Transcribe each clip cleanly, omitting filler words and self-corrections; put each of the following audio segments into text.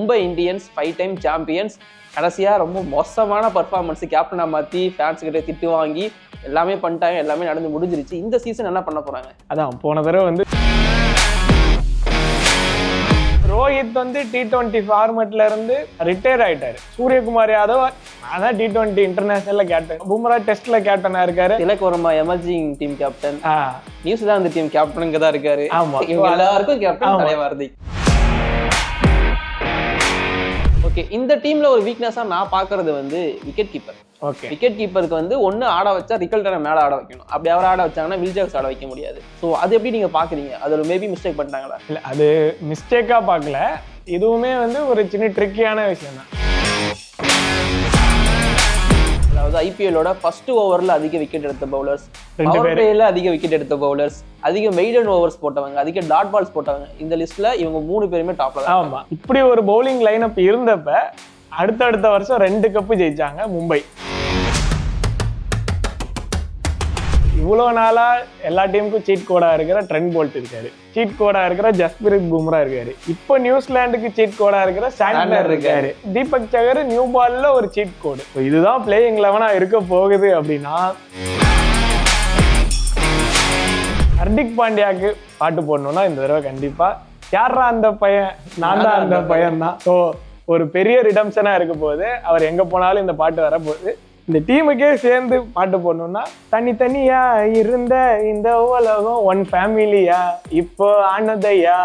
Mumbai Indians 5 time champions கடைசியாக ரொம்ப மோசமான பர்ஃபார்மன்ஸ் கேப்டனை மாற்றி ஃபேன்ஸ் கிட்ட திட்டு வாங்கி எல்லாமே பண்ணிட்டாங்க, எல்லாமே நடந்து முடிஞ்சிருச்சு. இந்த சீசன் என்ன பண்ண போகிறாங்க? அதான் போன தடவை வந்து ரோஹித் வந்து T20 ஃபார்மேட்ல இருந்து ரிட்டையர் ஆயிட்டாரு. சூரியகுமார் யாதவ் அதான் T20 இன்டர்நேஷனல்ல கேப்டன், பும்ரா டெஸ்ட்ல கேப்டனா இருக்காரு. Tilak Varma emerging team captain, New Zealand team கேப்டனுங்க தான் இருக்காரு. ஆமா, இவங்க எல்லாருக்கும் கேப்டன் தலைவாரதி. ஓகே, இந்த டீம்ல ஒரு வீக்னஸா நான் பாக்குறது வந்து விக்கெட் கீப்பர். ஓகே, விக்கெட் கீப்பருக்கு வந்து ஒன்னு ஆட வச்சா ரிக்கல்டனை மேல ஆட வைக்கணும். அப்படி அவர் ஆட வச்சாங்கன்னா வில் ஜாக்ஸ் ஆட வைக்க முடியாது. ஸோ அது எப்படி நீங்க பாக்குறீங்க? அது ஒரு மேபி மிஸ்டேக் பண்ணிட்டாங்களா? இல்ல, அது மிஸ்டேக்கா பார்க்கல, இதுவுமே வந்து ஒரு சின்ன ட்ரிக்கியான விஷயம் தான். அதாவது ஐபிஎல்லோட ஃபர்ஸ்ட் ஓவர்ல அதிக விக்கெட் எடுத்த பவுலர்ஸ், பவர் பிளேல அதிக விக்கெட் எடுத்த பவுலர்ஸ், அதிக மெய்டன் ஓவர்ஸ் போட்டவங்க, அதிக டாட் பால்ஸ் போட்டவங்க, இந்த லிஸ்ட்ல இவங்க 3 பேருமே டாப்ல தான். ஆமா, இப்படி ஒரு பவுலிங் லைனப் இருந்தப்ப அடுத்த வருஷம் 2 கப்பு ஜெயிச்சாங்க மும்பை. இவ்வளோ நாளா எல்லா டீமுக்கும் சீட் கோடா இருக்கிற ட்ரெண்ட் போல்ட் இருக்காரு, சீட் கோடா இருக்கிற ஜஸ்பிரித் பும்ரா இருக்காரு, இப்போ நியூசிலாந்துக்கு சீட் கோடா இருக்கிற சாண்ட்னர் இருக்காரு, தீபக் சகர் நியூ பால்ல ஒரு சீட் கோடு. இதுதான் பிளேயிங் 11-ஆ இருக்க போகுது அப்படின்னா ஹர்திக் பாண்டியாவுக்கு பாட்டு போடணும்னா இந்த தடவை கண்டிப்பா யாரா அந்த பையன், நான் தான் அந்த பையன் தான். ஸோ ஒரு பெரிய ரிடம்ஷனா இருக்க போகுது. அவர் எங்க போனாலும் இந்த பாட்டு வரப்போகுது. இந்த டீமுக்கே சேர்ந்து பாட்டு போடணும்னா தனித்தனியா இருந்த இந்த உலகம் ஒன் ஃபேமிலியா இப்போ ஆனதையா.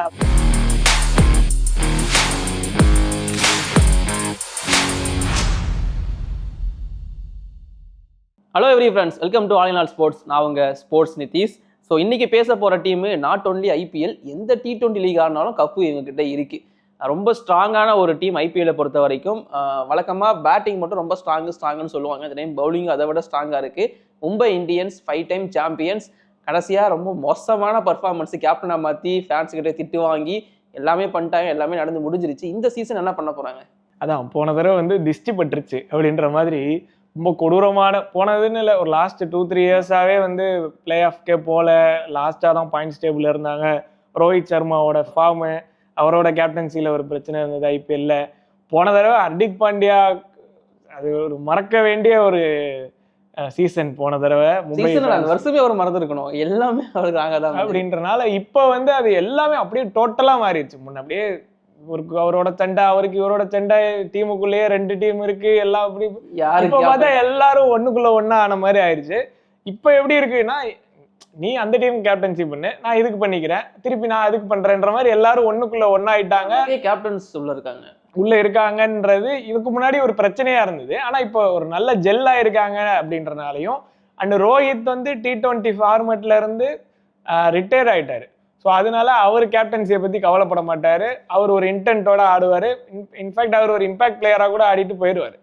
Hello every friends, welcome to all in all sports. நான் உங்க ஸ்போர்ட்ஸ் நிதிஷ். ஸோ இன்னைக்கு பேச போற டீம் நாட் ஒன்லி ஐபிஎல், எந்த T20 லீக் ஆனாலும் கப்பு இவங்ககிட்ட இருக்கு. ரொம்ப ஸ்ட்ராங்கான ஒரு டீம் ஐபிஎல்லை பொறுத்த வரைக்கும். வழக்கமாக பேட்டிங் மட்டும் ரொம்ப ஸ்ட்ராங்குன்னு சொல்லுவாங்க. இந்த டைம் பவுலிங் அதை விட ஸ்ட்ராங்காக இருக்குது. மும்பை இந்தியன்ஸ் 5 டைம் சாம்பியன்ஸ் கடைசியாக ரொம்ப மோசமான பர்ஃபார்மன்ஸ் கேப்டனை மாற்றி ஃபேன்ஸ் கிட்ட திட்டு வாங்கி எல்லாமே பண்ணிட்டாங்க, எல்லாமே நடந்து முடிஞ்சிருச்சு. இந்த சீசன் என்ன பண்ண போகிறாங்க? அதான் போன தடவை வந்து திஷ்டி பட்டுருச்சு அப்படின்ற மாதிரி ரொம்ப கொடூரமான போனதுன்னு இல்லை, ஒரு லாஸ்ட் 2-3 இயர்ஸாகவே வந்து பிளே ஆஃப்கே போல லாஸ்ட்டாக தான் பாயிண்ட்ஸ் டேபிள் இருந்தாங்க. ரோஹித் சர்மாவோட ஃபார்மு, அவரோட கேப்டன்சியில் ஒரு பிரச்சனை இருந்தது ஐபிஎல்ல. போன தடவை ஹர்திக் பாண்டியா அது ஒரு மறக்க வேண்டிய ஒரு சீசன். போன தடவை மும்பை வருஷமே அவர் மறந்துருக்கணும், எல்லாமே அவருக்கு ஆகாதான் அப்படின்றனால இப்போ வந்து அது எல்லாமே அப்படியே டோட்டலாக மாறிடுச்சு. முன்ன அப்படியே அவரோட சண்டை, அவருக்கு இவரோட சண்டை, டீமுக்குள்ளேயே 2 டீம் இருக்கு, எல்லாம் அப்படி இப்போ பார்த்தா எல்லாரும் ஒண்ணுக்குள்ள ஒன்னா ஆன மாதிரி ஆயிடுச்சு. இப்போ எப்படி இருக்குன்னா, நீ அந்த டீம் கேப்டன்சி பண்ணு, நான் இதுக்கு பண்ணிக்கிறேன், திருப்பி நான் அதுக்கு பண்றேன்ற மாதிரி எல்லாரும் ஒண்ணுக்குள்ள ஒன்னாயிட்டாங்க. கேப்டன்ஸ் உள்ள இருக்காங்கன்றது இதுக்கு முன்னாடி ஒரு பிரச்சனையா இருந்தது. ஆனா இப்போ ஒரு நல்ல ஜெல்லா இருக்காங்க அப்படின்றனாலையும், அண்ட் ரோஹித் வந்து T20 ஃபார்மேட்ல இருந்து ரிட்டையர் ஆயிட்டாரு. ஸோ அதனால அவர் கேப்டன்சியை பத்தி கவலைப்பட மாட்டாரு. அவர் ஒரு இன்டென்ட்டோட ஆடுவாரு. இன்ஃபேக்ட் அவர் ஒரு இம்பாக்ட் பிளேயரா கூட ஆடிட்டு போயிடுவாரு.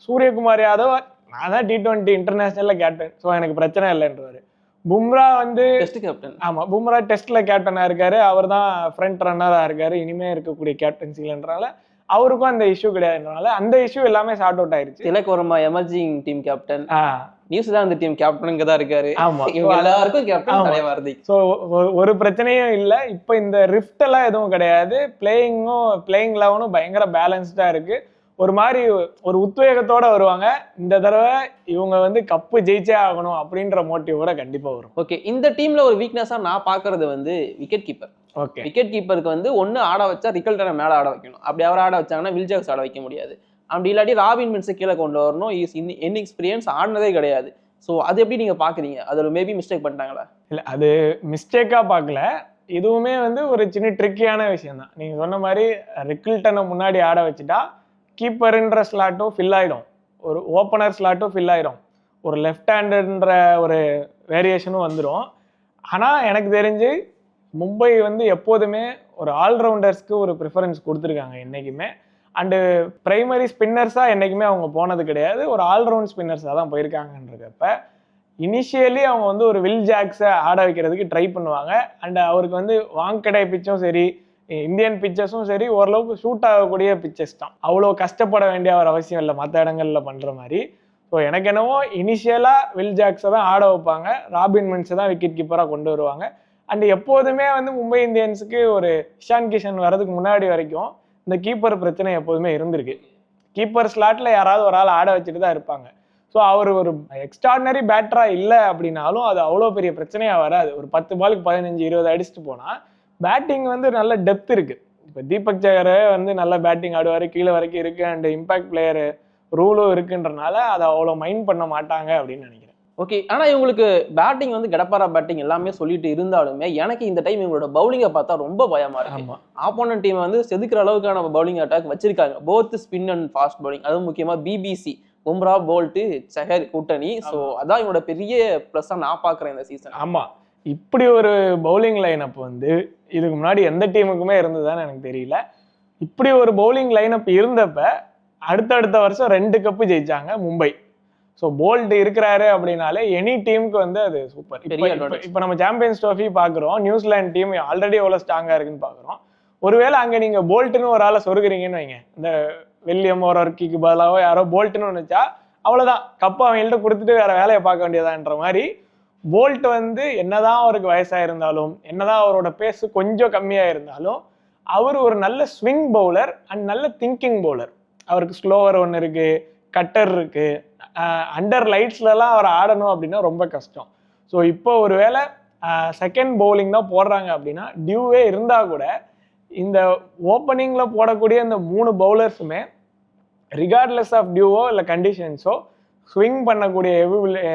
சூரியகுமார் யாதவ் நான் தான் T20 இன்டர்நேஷனல்ல கேப்டன், ஸோ எனக்கு பிரச்சனை இல்லைன்றவாரு. பும்ரா வந்து கேப்டன், ஆமா, பும்ரா டெஸ்ட்ல கேப்டனா இருக்காரு, அவர் தான் ஃப்ரண்ட் ரன்னரா இருக்காரு இனிமே இருக்கக்கூடிய கேப்டன்சிலன்றனால அவருக்கும் அந்த இஷ்யூ கிடையாதுன்றனால அந்த இஷ்யூ எல்லாமே சார்ட் அவுட் ஆயிருச்சு. Tilak Varma emerging team captain, New Zealand team கேப்டனுங்க தான் இருக்காரு. ஆமா, எல்லாருக்கும் கேப்டன் தலைவாரதி. ஸோ ஒரு பிரச்சனையும் இல்லை. இப்போ இந்த ரிஃப்ட் எல்லாம் எதுவும் கிடையாது. பிளேயிங் 11 பயங்கர பேலன்ஸ்டா இருக்கு. ஒரு மாதிரி ஒரு உத்வேகத்தோட வருவாங்க. இந்த தடவை இவங்க வந்து கப்பு ஜெயிச்சே ஆகணும் அப்படின்ற மோட்டிவோட கண்டிப்பா வரும். ஓகே, இந்த டீம்ல ஒரு வீக்னஸா நான் பாக்குறது வந்து விக்கெட் கீப்பர். ஓகே, விக்கெட் கீப்பருக்கு வந்து ஒன்னு ஆட வச்சா ரிக்கல்டனை மேல ஆட வைக்கணும். அப்படி அவர் ஆட வச்சாங்கன்னா வில் ஜாக்ஸ் ஆட வைக்க முடியாது. அப்படி இல்லாட்டி ராபின் மின்ஸை கீழே கொண்டு வரணும். இன்எக்ஸ்பீரியன்ஸ் ஆடினதே கிடையாது. ஸோ அது எப்படி நீங்க பாக்குறீங்க? அது மேபி மிஸ்டேக் பண்ணிட்டாங்களா? இல்ல, அது மிஸ்டேக்கா பார்க்கல, இதுவுமே வந்து ஒரு சின்ன ட்ரிக்கியான விஷயம் தான். நீங்க சொன்ன மாதிரி ரிக்கல்டனை முன்னாடி ஆட வச்சுட்டா கீப்பர்ன்ற ஸ்லாட்டும் ஃபில் ஆகிடும், ஒரு ஓப்பனர் ஸ்லாட்டும் ஃபில் ஆகிடும், ஒரு லெஃப்ட் ஹேண்டுன்ற ஒரு வேரியேஷனும் வந்துடும். ஆனால் எனக்கு தெரிஞ்சு மும்பை வந்து எப்போதுமே ஒரு ஆல்ரவுண்டர்ஸ்க்கு ஒரு ப்ரிஃபரன்ஸ் கொடுத்துருக்காங்க என்றைக்குமே. அண்டு பிரைமரி ஸ்பின்னர்ஸாக என்றைக்குமே அவங்க போனது கிடையாது, ஒரு ஆல்ரவுண்ட் ஸ்பின்னர்ஸாக தான் போயிருக்காங்கன்றப்ப இனிஷியலி அவங்க வந்து ஒரு வில் ஜாக்ஸை ஆட வைக்கிறதுக்கு ட்ரை பண்ணுவாங்க. அண்ட் அவருக்கு வந்து வாங்கடை பிச்சும் சரி, இந்தியன் பிச்சஸும் சரி, ஓரளவுக்கு ஷூட் ஆகக்கூடிய பிச்சஸ் தான். அவ்வளோ கஷ்டப்பட வேண்டிய ஒரு அவசியம் இல்லை மற்ற இடங்கள்ல பண்ணுற மாதிரி. ஸோ எனக்கு என்னவோ இனிஷியலாக வில் ஜாக்ஸை தான் ஆட வைப்பாங்க, ராபின் மின்ஸை தான் விக்கெட் கீப்பராக கொண்டு வருவாங்க. அண்ட் எப்போதுமே வந்து மும்பை இந்தியன்ஸுக்கு ஒரு இஷான் கிஷன் வர்றதுக்கு முன்னாடி வரைக்கும் இந்த கீப்பர் பிரச்சனை எப்போதுமே இருந்திருக்கு. கீப்பர் ஸ்லாட்ல யாராவது ஒரு ஆள் ஆட வச்சுட்டு தான் இருப்பாங்க. ஸோ அவர் ஒரு எக்ஸ்ட்ராடினரி பேட்டரா இல்லை அப்படின்னாலும் அது அவ்வளோ பெரிய பிரச்சனையா வராது. ஒரு 10 பாலுக்கு 15-20 அடிச்சுட்டு போனா பேட்டிங் வந்து நல்ல டெப்த் இருக்கு. இப்போ தீபக் சகரே வந்து நல்ல பேட்டிங் ஆடுவார், கீழே வரைக்கும் இருக்கு, அண்ட் இம்பாக்ட் பிளேயர் ரூலும் இருக்குன்றனால அதை அவ்வளோ மைண்ட் பண்ண மாட்டாங்க அப்படின்னு நினைக்கிறேன். ஓகே, ஆனா இவங்களுக்கு பேட்டிங் வந்து கடப்பாரா பேட்டிங் எல்லாமே சொல்லிட்டு இருந்தாலுமே எனக்கு இந்த டைம் இவங்களோட பவுலிங்கை பார்த்தா ரொம்ப பயமா இருக்கு. ஆமா, ஆப்போனன்ட் டீம் வந்து செதுக்கிற அளவுக்கான பவுலிங் அட்டாக் வச்சிருக்காங்க, both spin and fast bowling. அதுவும் முக்கியமா பிபிசி பும்ரா போல்ட் சஹர் கூட்டணி. ஸோ அதான் இவனோட பெரிய ப்ளஸ்ஸா நான் பாக்குறேன் இந்த சீசன். ஆமா, இப்படி ஒரு பவுலிங் லைனப் வந்து இதுக்கு முன்னாடி எந்த டீமுக்குமே இருந்ததுன்னு எனக்கு தெரியல. இப்படி ஒரு பவுலிங் லைனப் இருந்தப்ப அடுத்தடுத்த வருஷம் 2 கப்பு ஜெயிச்சாங்க மும்பை. ஸோ போல்ட் இருக்கிறாரு அப்படின்னாலே எனி டீமுக்கு வந்து அது சூப்பர். இப்போ நம்ம சாம்பியன்ஸ் ட்ரோஃபி பார்க்குறோம், நியூசிலாந்து டீம் ஆல்ரெடி எவ்வளோ ஸ்ட்ராங்காக இருக்குன்னு பார்க்குறோம். ஒருவேளை அங்கே நீங்கள் போல்ட்டுன்னு ஒரு ஆளை சொருகிறீங்கன்னு வைங்க, இந்த வில்லியம் ஓரர்க்கிக்கு பதிலாக யாரோ போல்ட்டுன்னு நினச்சா அவ்வளோதான், கப்பு அவங்கள்ட்ட கொடுத்துட்டு வேற வேலையை பார்க்க வேண்டியதான்ற மாதிரி போல்ட் வந்து என்னதான் அவருக்கு வயசாக இருந்தாலும், என்னதான் அவரோட பேஸ் கொஞ்சம் கம்மியாக இருந்தாலும், அவர் ஒரு நல்ல ஸ்விங் பவுலர் அண்ட் நல்ல திங்கிங் பவுலர். அவருக்கு ஸ்லோவர் ஒன்று இருக்கு, கட்டர் இருக்கு, அண்டர் லைட்ஸ்லலாம் அவர் ஆடணும் அப்படின்னா ரொம்ப கஷ்டம். ஸோ இப்போ ஒரு வேளை செகண்ட் பவுலிங் தான் போடுறாங்க அப்படின்னா டியூவே இருந்தால் கூட இந்த ஓப்பனிங்கில் போடக்கூடிய இந்த 3 பவுலர்ஸுமே ரிகார்ட்லெஸ் ஆஃப் டியூவோ இல்லை கண்டிஷன்ஸோ ஸ்விங் பண்ணக்கூடிய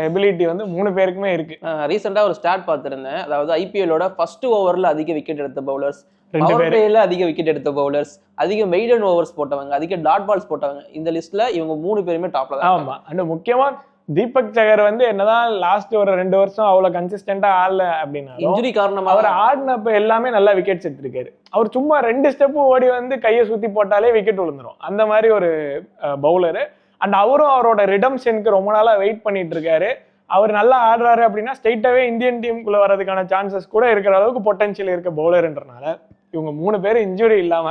எபிலிட்டி வந்து 3 பேருக்குமே இருக்கு. ரீசெண்டாக ஒரு ஸ்டாட் பார்த்துருந்தேன், அதாவது ஐபிஎல்லோட ஃபர்ஸ்ட் ஓவரில் அதிக விக்கெட் எடுத்த பவுலர்ஸ், பவர் பிளேல அதிக விக்கெட் எடுத்த பவுலர்ஸ், அதிக மெய்டன் ஓவர்ஸ் போட்டவங்க, அதிக டாட் பால்ஸ் போட்டவங்க, இந்த லிஸ்ட்ல இவங்க 3 பேருமே டாப்ல தான். ஆமா, அண்ட் முக்கியமா தீபக் சகர் வந்து என்னதான் லாஸ்ட் ஒரு 2 வருஷம் அவ்வளவு கன்சிஸ்டன்டா ஆடல அப்படின்னா இன்ஜுரி காரணமா அவர் ஆடினப்ப எல்லாமே நல்லா விக்கெட்ஸ் எடுத்திருக்காரு. அவர் சும்மா 2 ஸ்டெப் ஓடி வந்து கையை சுத்தி போட்டாலே விக்கெட் விழுந்துரும், அந்த மாதிரி ஒரு பவுலரு. அண்ட் அவரும் அவரோட ரிடம்ஷனுக்கு ரொம்ப நாளா வெயிட் பண்ணிட்டு இருக்காரு. அவர் நல்லா ஆடுறாரு அப்படின்னா ஸ்ட்ரெயிட்டாவே இந்தியன் டீமுக்குள்ள வரதுக்கான சான்சஸ் கூட இருக்கிற அளவுக்கு பொட்டன்ஷியல் இருக்க பவுலர்ன்றனால இவங்க 3 பேரும் இன்ஜுரி இல்லாம,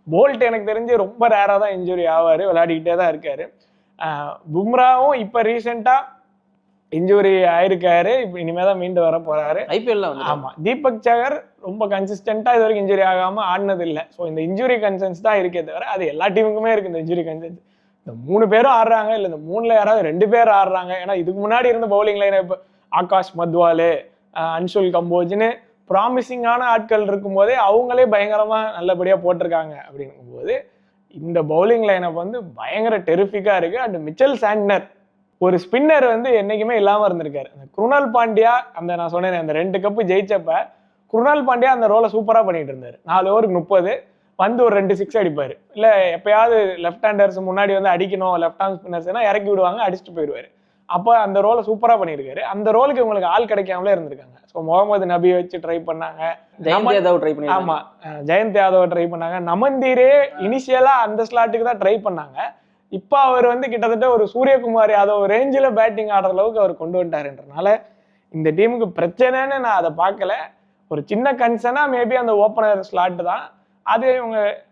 போல்ட் எனக்கு தெரிஞ்சு ரொம்ப ரேரா தான் இன்ஜுரி ஆவாரு, விளையாடிக்கிட்டே தான் இருக்காரு. பும்ராவும் இப்ப ரீசெண்டா இன்ஜுரி ஆயிருக்காரு, இப்ப இனிமேதான் மீண்டு வர போறாரு ஐபிஎல்ல. ஆமா, தீபக் சகர் ரொம்ப கன்சிஸ்டன்டா இது வரைக்கும் இன்ஜுரி ஆகாம ஆடினது இல்லை. ஸோ இந்த இன்ஜுரி கன்சர்ன்ஸ் தான் இருக்கே தவிர அது எல்லா டீமுக்குமே இருக்கு இந்த இன்ஜுரி கன்சர்ன்ஸ். இந்த 3 பேரும் ஆடுறாங்க, இல்லை இந்த 3ல யாராவது 2 பேர் ஆடுறாங்க. ஏன்னா இதுக்கு முன்னாடி இருந்த பவுலிங் லைன் இப்போ ஆகாஷ் மத்வாலு, அன்சுல் கம்போஜ்னு ப்ராமிசிங்கான ஆட்கள் இருக்கும் போதே அவங்களே பயங்கரமா நல்லபடியா போட்டிருக்காங்க. அப்படிங்கும் போது இந்த பவுலிங் லைனப் வந்து பயங்கர டெரிஃபிக்கா இருக்கு. அண்ட் மிச்சல் சாண்ட்னர் ஒரு ஸ்பின்னர் வந்து என்னைக்குமே இல்லாம இருந்திருக்காரு. அந்த குருணால் பாண்டியா, அந்த நான் சொன்னேன் அந்த 2 கப்பு ஜெயிச்சப்ப குருணால் பாண்டியா அந்த ரோலை சூப்பரா பண்ணிட்டு இருந்தாரு. 4 ஓவருக்கு 30 வந்து ஒரு 2 6 அடிப்பாரு. இல்ல எப்பயாவது லெஃப்ட் ஹேண்டர்ஸ் முன்னாடி வந்து அடிக்கணும், லெஃப்ட் ஹேண்ட் ஸ்பின்னர்ஸ்னா இறக்கி விடுவாங்க, அடிச்சுட்டு போயிடுவாரு. அப்போ அந்த ரோலை சூப்பரா பண்ணியிருக்காரு. அந்த ரோலுக்கு இவங்களுக்கு ஆள் கிடைக்காமலே இருந்திருக்காங்க. ஸோ முகமது நபி வச்சு ட்ரை பண்ணாங்க, ஆமா ஜெயந்த் யாதவ் ட்ரை பண்ணாங்க, நமந்தீரே இனிஷியலா அந்த ஸ்லாட்டுக்கு தான் ட்ரை பண்ணாங்க. இப்போ அவர் வந்து கிட்டத்தட்ட ஒரு சூரியகுமார் யாதவ் ரேஞ்சில் பேட்டிங் ஆடுற அளவுக்கு அவர் கொண்டு வந்துட்டாருன்றனால இந்த டீமுக்கு பிரச்சனைன்னு நான் அதை பார்க்கல. ஒரு சின்ன கன்சர்னா மேபி அந்த ஓப்பனர் ஸ்லாட் தான், அது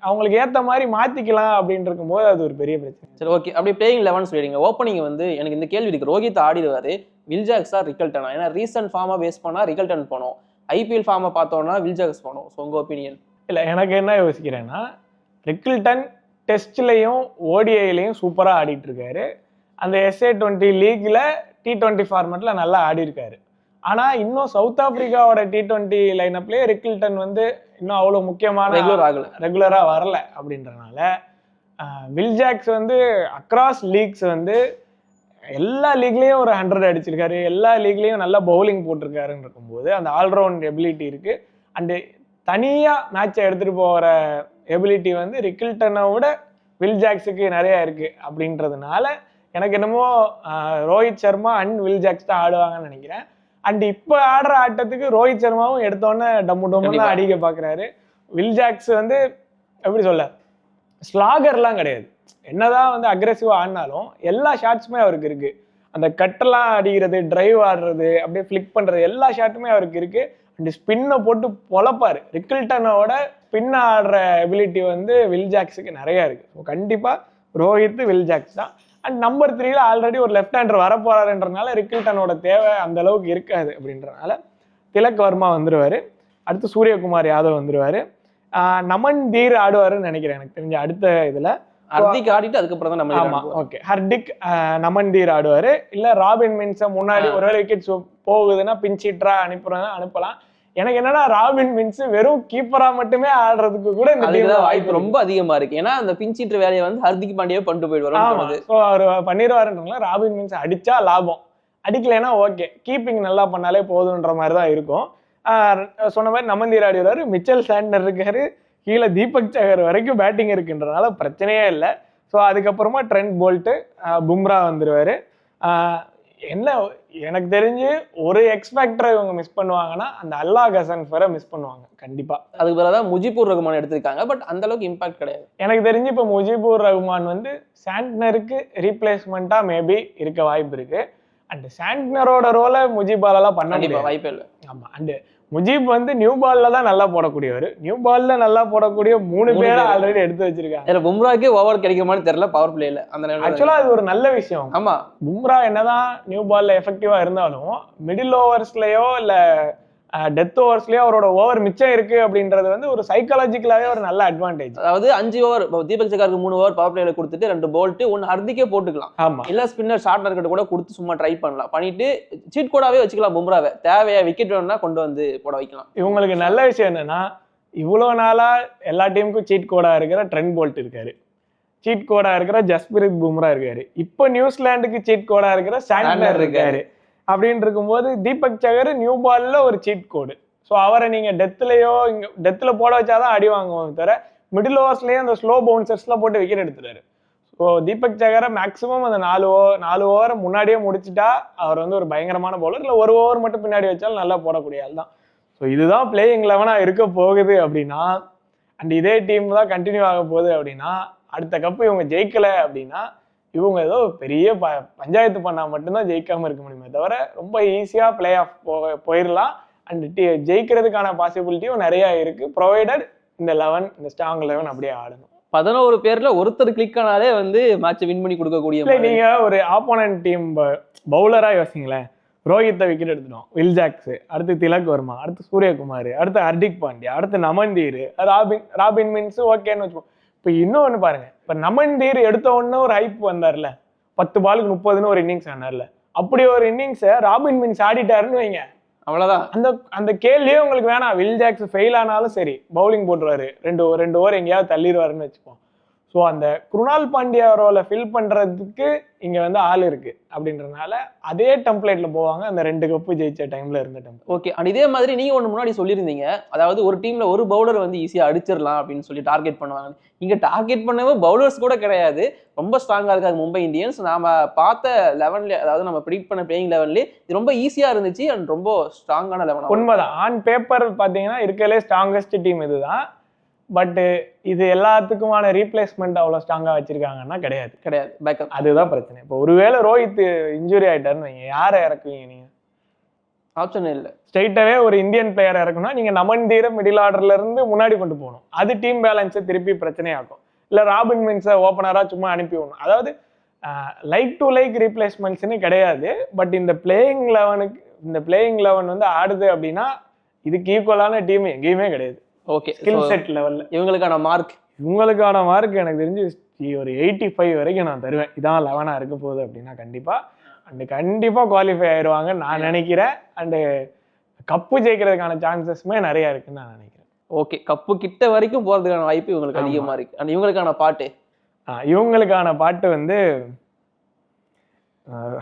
அவங்களுக்கு ஏற்ற மாதிரி மாத்திக்கலாம் அப்படின்னு இருக்கும்போது அது ஒரு பெரிய பிரச்சனை. சரி, ஓகே. அப்படி பிளேயிங் 11 சொல்லிடுங்க. ஓப்பனிங் வந்து எனக்கு இந்த கேள்வி இருக்கு, ரோஹித் ஆடிடுவாரு, வில்ஜாக்ஸா ரிகல்டனா? ஏன்னா ரீசன்ட் ஃபார்மா பேஸ் பண்ணா ரிகல்டன் போனோம், ஐபிஎல் ஃபார்மை பார்த்தோம்னா வில்ஜாக்ஸ் போனோம். ஸோ உங்க ஒப்பீனியன்? இல்லை, எனக்கு என்ன யோசிக்கிறேன்னா ரிகல்டன் டெஸ்ட்லையும் ஓடிஐலையும் சூப்பராக ஆடிட்டு இருக்காரு. அந்த SA20 லீக்ல T20 ஃபார்மேட்ல நல்லா ஆடி இருக்காரு. ஆனா இன்னும் சவுத் ஆப்பிரிக்காவோட T20 லைனப்லயே ரிகல்டன் வந்து இன்னும் அவ்வளவு முக்கியமான ரெகுலரா வரல. அப்படின்றனால வில்ஜாக்ஸ் வந்து அக்ராஸ் லீக்ஸ் வந்து எல்லா லீக்லயும் ஒரு 100 அடிச்சிருக்காரு, எல்லா லீக்லயும் நல்லா பவுலிங் போட்டிருக்காருன்னு இருக்கும்போது அந்த ஆல்ரவுண்ட் எபிலிட்டி இருக்கு. அண்டு தனியா மேட்சை எடுத்துட்டு போகிற எபிலிட்டி வந்து ரிகல்டனை விட வில்ஜாக்ஸுக்கு நிறைய இருக்கு. அப்படின்றதுனால எனக்கு என்னமோ ரோஹித் சர்மா அண்ட் வில்ஜாக்ஸ் தான் ஆடுவாங்கன்னு நினைக்கிறேன். அண்ட் இப்போ ஆடுற ஆட்டத்துக்கு ரோஹித் சர்மாவும் எடுத்தோன்னே டம்மு டம்முன்னு அடிக்க பார்க்குறாரு. வில்ஜாக்ஸ் வந்து எப்படி சொல்ல, ஸ்லாகர்லாம் கிடையாது, என்னதான் வந்து அக்ரெசிவாக ஆடினாலும் எல்லா ஷாட்ஸுமே அவருக்கு இருக்கு. அந்த கட்டெல்லாம் அடிக்கிறது, டிரைவ் ஆடுறது, அப்படியே ஃபிளிக் பண்ணுறது, எல்லா ஷாட்டுமே அவருக்கு இருக்கு. அண்ட் ஸ்பின்னை போட்டு பொழப்பாரு. ரிகல்டனோட ஸ்பின் ஆடுற எபிலிட்டி வந்து வில்ஜாக்ஸுக்கு நிறையா இருக்கு. ஸோ கண்டிப்பாக ரோஹித் வில்ஜாக்ஸ் தான். அண்ட் நம்பர் 3ல ஆல்ரெடி ஒரு லெஃப்ட் ஹேண்டர் வரப்போறாருன்றனால ரிகல்டனோட தேவை அந்த அளவுக்கு இருக்காது. அப்படின்றனால திலக் வர்மா வந்துருவாரு, அடுத்து சூரியகுமார் யாதவ் வந்துருவாரு. நமன் தீர் ஆடுவாருன்னு நினைக்கிறேன் எனக்கு தெரிஞ்ச அடுத்த இதுல. ஹர்திக் ஆடிட்டு அதுக்கப்புறம் தான் நம்ம ஆமா ஓகே ஹர்திக் நமன் தீர் ஆடுவாரு. இல்ல ராபின் மின்ஸை முன்னாடி ஒருவேளை விக்கெட் போகுதுன்னா பின்சிட்டரா அனுப்பலாம். எனக்கு என்னன்னா ராபின் மின்ஸ் வெறும் கீப்பரா மட்டுமே ஆடுறதுக்கு கூட இந்த டீம்ல வாய்ப்பு ரொம்ப அதிகமா இருக்கு. ஏன்னா அந்த பின்சிட்டர் வேலையை வந்து ஹர்திக் பாண்டியாவே பண்ணிட்டு போயிடுவாரு. அவர் பண்ணிடுவாருன்றதுனால ராபின் மின்ஸ் அடிச்சா லாபம், அடிக்கலைன்னா ஓகே கீப்பிங் நல்லா பண்ணாலே போதுன்ற மாதிரி தான் இருக்கும். சொன்ன மாதிரி நமந்தீர் ஆடிவாரு, மிச்சல் சாண்டர் இருக்காரு, கீழே தீபக் சகர் வரைக்கும் பேட்டிங் இருக்குன்றதுனால பிரச்சனையே இல்லை. ஸோ அதுக்கப்புறமா ட்ரெண்ட் போல்ட்டு, பும்ரா வந்துடுவார். என்ன எனக்கு தெரிஞ்சு ஒரு எக்ஸ்பெக்டரை இவங்க மிஸ் பண்ணுவாங்கன்னா அந்த அல்லாஹ் ஹசன்ஃபரை மிஸ் பண்ணுவாங்க கண்டிப்பா. அதுக்கு பிறகு தான் முஜிபுர் ரஹ்மான் எடுத்திருக்காங்க. பட் அந்த அளவுக்கு இம்பாக்ட் கிடையாது எனக்கு தெரிஞ்சு. இப்போ முஜிபுர் ரஹ்மான் வந்து சாண்ட்னருக்கு ரீப்ளேஸ்மெண்ட்டா மேபி இருக்க வாய்ப்பு இருக்கு. அண்ட் சாண்ட்னரோட ரோலை முஜிபாலெல்லாம் பண்ண வாய்ப்பே இல்லை. ஆமா அண்ட் முஜீப் வந்து நியூ பால்ல தான் நல்லா போடக்கூடியவர். நியூ பால்ல நல்லா போடக்கூடிய 3 பேரை ஆல்ரெடி எடுத்து வச்சிருக்காங்க. பும்ராக்கே ஓவர் கிடைக்குமான்னு தெரியல பவர் பிளேல. அந்த ஆக்சுவலா அது ஒரு நல்ல விஷயம். ஆமா பும்ரா என்னதான் நியூ பால்ல எஃபெக்டிவா இருந்தாலும் மிடில் ஓவர்ஸ்லயோ இல்ல டெத் ஓவர்ஸ்லயே அவரோட ஓவர் மிச்சம் இருக்கு அப்படின்றது வந்து ஒரு சைக்காலஜிக்கலாவே ஒரு நல்ல அட்வான்டேஜ். அதாவது 5 ஓவர் தீபக் சகாருக்கு 3 ஓவர் பவர் பிளேல கொடுத்துட்டு 2 போல்ட் 1 ஹர்திக்கே போட்டுக்கலாம். ஆமா இல்ல ஸ்பின்னர் ஷார்ட்னர் கிட்ட கூட கொடுத்து சும்மா ட்ரை பண்ணலாம், பண்ணிட்டு சீட் கோடாவே வச்சுக்கலாம். பும்ராவை தேவையா விக்கெட் வேணும்னா கொண்டு வந்து போட வைக்கலாம். இவங்களுக்கு நல்ல விஷயம் என்னன்னா இவ்வளவு நாளா எல்லா டீமுக்கும் சீட் கோடா இருக்கிற ட்ரெண்ட் போல்ட் இருக்காரு, சீட் கோடா இருக்கிற ஜஸ்பிரித் பும்ரா இருக்காரு, இப்போ நியூசிலாந்துக்கு சீட் கோடா இருக்கிற சாண்ட்னர் இருக்காரு. அப்படின்னு இருக்கும்போது தீபக் சகர் நியூ பால்ல ஒரு சீட் கோடு. ஸோ அவரை நீங்க டெத்துல போட வச்சாதான் அடி வாங்குவாங்க தவிர மிடில் ஓவர்ஸ்லயே அந்த ஸ்லோ பவுன்சர்ஸ்லாம் போட்டு விக்கெட் எடுத்துட்டாரு. ஸோ தீபக் சகரை மேக்ஸிமம் அந்த 4 ஓவர் முன்னாடியே முடிச்சுட்டா அவர் வந்து ஒரு பயங்கரமான பவுலர். இல்லை 1 ஓவர் மட்டும் பின்னாடி வச்சாலும் நல்லா போடக்கூடிய ஆள் தான். ஸோ இதுதான் பிளேயிங் 11 இருக்க போகுது அப்படின்னா, அண்ட் இதே டீம் தான் கண்டினியூ ஆக போகுது அப்படின்னா, அடுத்த கப்பு இவங்க ஜெயிக்கல அப்படின்னா இவங்க ஏதோ பெரிய பஞ்சாயத்து பண்ணா மட்டும்தான் ஜெயிக்காம இருக்க முடியுமே தவிர ரொம்ப ஈஸியா பிளே ஆஃப் போயிடலாம். அண்ட் ஜெயிக்கிறதுக்கான பாசிபிலிட்டியும் நிறைய இருக்கு, ப்ரொவைடட் இந்த 11 இந்த ஸ்ட்ராங் 11 அப்படியே ஆடணும். 11 பேர்ல ஒருத்தர் கிளிக் ஆனாலே வந்து மேட்ச் வின் பண்ணி கொடுக்கக்கூடிய. நீங்க ஒரு ஆப்போனன்ட் டீம் பவுலரா யோசிங்களேன், ரோஹித்தை விக்கெட் எடுத்துட்டோம், வில் ஜாக்ஸ், அடுத்து திலக் வர்மா, அடுத்து சூரியகுமார், அடுத்து ஹர்திக் பாண்டியா, அடுத்து நமன்தீர், ராபின் மின்ஸ் ஓகேன்னு வச்சுப்போம். இப்போ இன்னொன்று பாருங்க, இப்போ நமன்தீர் எடுத்த உடனே ஒரு ஹைப் வந்தார்ல, 10 பாலுக்கு 30ன்னு ஒரு இன்னிங்ஸ் ஆனார்ல, அப்படி ஒரு இன்னிங்ஸை ராபின் மின்ஸ் ஆடிட்டாருன்னு வைங்க, அவ்வளோதான். அந்த கேள்வியே உங்களுக்கு வேணாம். வில் ஜாக்ஸ் ஃபெயில் ஆனாலும் சரி பவுலிங் போட்டுருவாரு, 2 ஓவர் எங்கேயாவது தள்ளிடுவாருன்னு வச்சுப்போம். ஸோ அந்த குருணால் பாண்டியா ரோலை ஃபில் பண்ணுறதுக்கு இங்கே வந்து ஆள் இருக்கு அப்படின்றதுனால அதே டெம்ப்ளேட்ல போவாங்க. அந்த 2 கப்பு ஜெயிச்ச டைம்ல இருந்த டெம்ப்ளேட். ஓகே. அண்ட் இதே மாதிரி நீங்க ஒன்று முன்னாடி சொல்லியிருந்தீங்க, அதாவது ஒரு டீம்ல ஒரு பவுலர் வந்து ஈஸியாக அடிச்சிடலாம் அப்படின்னு சொல்லி டார்கெட் பண்ணுவாங்க. இங்கே டார்கெட் பண்ணவே பவுலர்ஸ் கூட கிடையாது, ரொம்ப ஸ்ட்ராங்காக இருக்காது மும்பை இந்தியன்ஸ். நாம பார்த்த 11, அதாவது நம்ம ப்ரிடிக்ட் பண்ண பிளேயிங் 11 இது ரொம்ப ஈஸியாக இருந்துச்சு அண்ட் ரொம்ப ஸ்ட்ராங்கான 11. உண்மைதான், ஆன் பேப்பர் பார்த்தீங்கன்னா இருக்கலே ஸ்ட்ராங்கஸ்ட் டீம் இதுதான். பட் இது எல்லாத்துக்குமான ரீப்ளேஸ்மெண்ட் அவ்வளோ ஸ்ட்ராங்காக வச்சிருக்காங்கன்னா கிடையாது. பேக்கப், அதுதான் பிரச்சனை. இப்போ ஒருவேளை ரோஹித் இன்ஜுரி ஆகிட்டாருன்னு வைங்க, யாரை இறக்குவீங்க நீங்கள்? ஆப்ஷன் இல்லை. ஸ்ட்ரைட்டாகவே ஒரு இந்தியன் பிளேயர் இறக்கணும்னா நீங்கள் நமன்தீரை மிடில் ஆர்டர்ல இருந்து முன்னாடி கொண்டு போகணும். அது டீம் பேலன்ஸை திருப்பி பிரச்சனையாக்கும். இல்லை ராபின் மின்ஸை ஓப்பனராக சும்மா அனுப்பி விடணும். அதாவது லைக் டு லைக் ரீப்ளேஸ்மெண்ட்ஸ்ன்னு கிடையாது. பட் இந்த பிளேயிங் 11 வந்து ஆடுது அப்படின்னா இதுக்கு ஈக்குவலான டீம் எங்கேயுமே கிடையாது. ஓகே, ஸ்கில் செட் லெவல்ல இவங்களுக்கான மார்க் எனக்கு தெரிஞ்சு ஒரு 85 வரைக்கும் நான் தருவேன். இதான் 11 இருக்க போகுது அப்படின்னா கண்டிப்பா குவாலிஃபை ஆயிடுவாங்க நான் நினைக்கிறேன். அண்டு கப்பு ஜெயிக்கிறதுக்கான சான்சஸ்மே நிறைய இருக்குன்னு நான் நினைக்கிறேன். ஓகே, கப்பு கிட்ட வரைக்கும் போறதுக்கான வாய்ப்பு இவங்களுக்கு அதிகமா இருக்கு. அண்ட் இவங்களுக்கான பாட்டு வந்து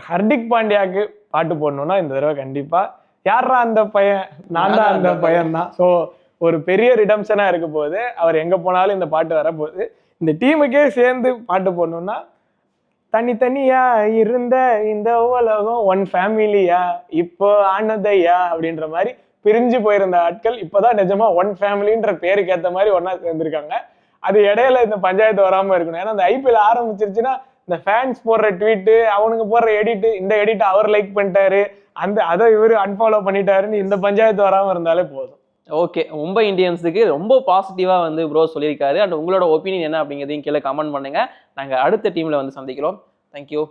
ஹர்திக் பாண்டியாவுக்கு பாட்டு போடணும்னா இந்த தடவை கண்டிப்பா யாரா அந்த பையன், நான் தான் அந்த பையன் தான். ஸோ ஒரு பெரிய ரிடம்ஷனா இருக்க போகுது. அவர் எங்க போனாலும் இந்த பாட்டு வரப்போகுது. இந்த டீமுக்கே சேர்ந்து பாட்டு போடணும்னா தனித்தனியா இருந்த இந்த உலகம் ஒன் ஃபேமிலியா இப்போ ஆனதையா அப்படின்ற மாதிரி பிரிஞ்சு போயிருந்த ஆட்கள் இப்போதான் நிஜமா ஒன் ஃபேமிலின்ற பேருக்கு ஏற்ற மாதிரி ஒன்னா சேர்ந்துருக்காங்க. அது இடையில இந்த பஞ்சாயத்து வராம இருக்கணும். ஏன்னா இந்த ஐபிஎல் ஆரம்பிச்சிருச்சுன்னா இந்த ஃபேன்ஸ் போடுற ட்வீட்டு, அவனுக்கு போடுற எடிட்டு, இந்த எடிட் அவர் லைக் பண்ணிட்டாரு, அதை இவரு அன்ஃபாலோ பண்ணிட்டாருன்னு இந்த பஞ்சாயத்து வராம இருந்தாலே போதும். ஓகே, மும்பை இந்தியன்ஸுக்கு ரொம்ப பாசிட்டிவாக வந்து ப்ரோ சொல்லியிருக்காரு. அண்ட் உங்களோட ஒப்பீனியன் என்ன அப்படிங்கிறதையும் கீழே கமெண்ட் பண்ணுங்க. நாங்கள் அடுத்த டீமில் வந்து சந்திக்கிறோம். தேங்க்யூ.